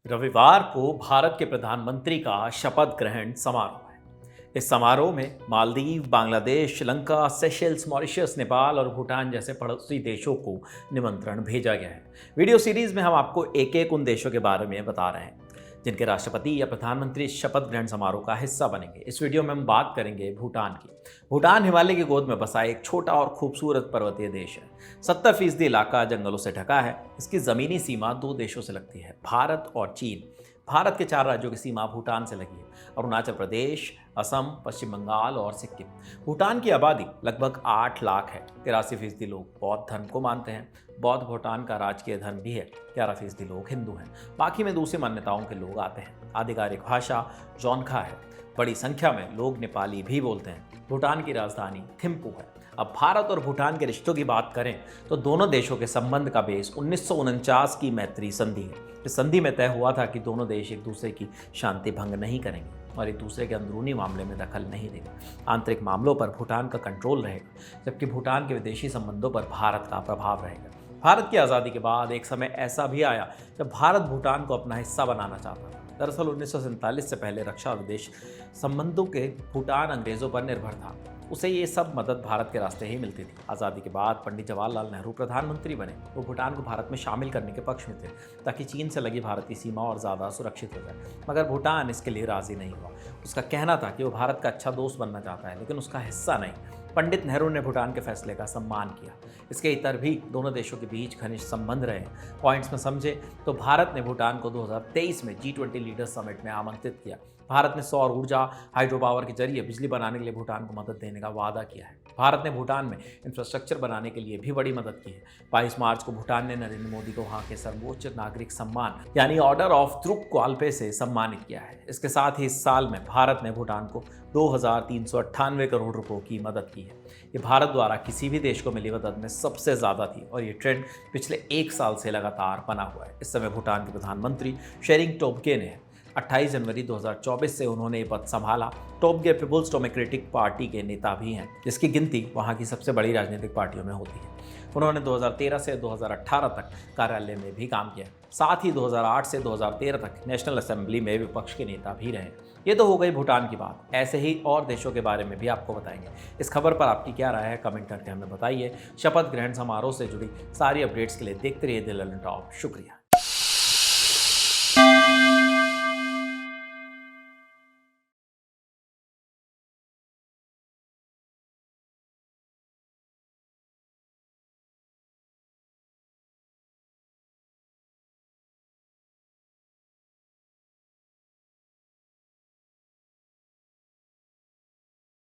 रविवार को भारत के प्रधानमंत्री का शपथ ग्रहण समारोह है। इस समारोह में मालदीव, बांग्लादेश, श्रीलंका, सेशेल्स, मॉरिशस, नेपाल और भूटान जैसे पड़ोसी देशों को निमंत्रण भेजा गया है। वीडियो सीरीज में हम आपको एक एक उन देशों के बारे में बता रहे हैं जिनके राष्ट्रपति या प्रधानमंत्री शपथ ग्रहण समारोह का हिस्सा बनेंगे। इस वीडियो में हम बात करेंगे भूटान की। भूटान हिमालय की गोद में बसा एक छोटा और खूबसूरत पर्वतीय देश है। 70% इलाका जंगलों से ढका है। इसकी जमीनी सीमा दो देशों से लगती है, भारत और चीन। भारत के 4 राज्यों की सीमा भूटान से लगी है, अरुणाचल प्रदेश, असम, पश्चिम बंगाल और सिक्किम। भूटान की आबादी लगभग 8 लाख है। 83% लोग बौद्ध धर्म को मानते हैं। बौद्ध भूटान का राजकीय धर्म भी है। 11% लोग हिंदू हैं। बाकी में दूसरी मान्यताओं के लोग आते हैं। आधिकारिक भाषा जोंगखा है। बड़ी संख्या में लोग नेपाली भी बोलते हैं। भूटान की राजधानी थिम्पू है। अब भारत और भूटान के रिश्तों की बात करें तो दोनों देशों के संबंध का बेस 1949 की मैत्री संधि है। इस संधि में तय हुआ था कि दोनों देश एक दूसरे की शांति भंग नहीं करेंगे और एक दूसरे के अंदरूनी मामले में दखल नहीं देंगे। आंतरिक मामलों पर भूटान का कंट्रोल रहेगा, जबकि भूटान के विदेशी संबंधों पर भारत का प्रभाव रहेगा। भारत की आज़ादी के बाद एक समय ऐसा भी आया जब भारत भूटान को अपना हिस्सा बनाना चाहता था। दरअसल 1947 से पहले रक्षा और विदेश संबंधों के भूटान अंग्रेजों पर निर्भर था। उसे ये सब मदद भारत के रास्ते ही मिलती थी। आज़ादी के बाद पंडित जवाहरलाल नेहरू प्रधानमंत्री बने। वो भूटान को भारत में शामिल करने के पक्ष में थे ताकि चीन से लगी भारत की सीमा और ज़्यादा सुरक्षित हो जाए, मगर भूटान इसके लिए राज़ी नहीं हुआ। उसका कहना था कि वो भारत का अच्छा दोस्त बनना चाहता है, लेकिन उसका हिस्सा नहीं। पंडित नेहरू ने भूटान के फैसले का सम्मान किया। इसके इतर भी दोनों देशों के बीच घनिष्ठ संबंध रहे। पॉइंट्स में समझे तो भारत ने भूटान को 2023 में G20 लीडर्स समिट में आमंत्रित किया। भारत ने सौर ऊर्जा, हाइड्रो पावर के जरिए बिजली बनाने के लिए भूटान को मदद देने का वादा किया है। भारत ने भूटान में इंफ्रास्ट्रक्चर बनाने के लिए भी बड़ी मदद की है। 22 मार्च को भूटान ने नरेंद्र मोदी को वहां के सर्वोच्च नागरिक सम्मान यानी ऑर्डर ऑफ त्रुक क्वाल्पे से सम्मानित किया है। इसके साथ ही इस साल में भारत ने भूटान को 2398 करोड़ रुपयों की मदद की है। ये भारत द्वारा किसी भी देश को मिली मदद में सबसे ज़्यादा थी और ये ट्रेंड पिछले 1 साल से लगातार बना हुआ है। इस समय भूटान के प्रधानमंत्री शेरिंग टोब्गे ने 28 जनवरी 2024 से उन्होंने ये पद संभाला। टोब्गे पीपुल्स डेमोक्रेटिक पार्टी के नेता भी हैं, जिसकी गिनती वहाँ की सबसे बड़ी राजनीतिक पार्टियों में होती है। उन्होंने 2013 से 2018 तक कार्यालय में भी काम किया। साथ ही 2008 से 2013 तक नेशनल असेंबली में विपक्ष के नेता भी रहे। ये तो हो गई भूटान की बात। ऐसे ही और देशों के बारे में भी आपको बताएंगे। इस खबर पर आपकी क्या राय है, कमेंट करके हमें बताइए। शपथ ग्रहण समारोह से जुड़ी सारी अपडेट्स के लिए देखते रहिए द लंदन टॉप। शुक्रिया।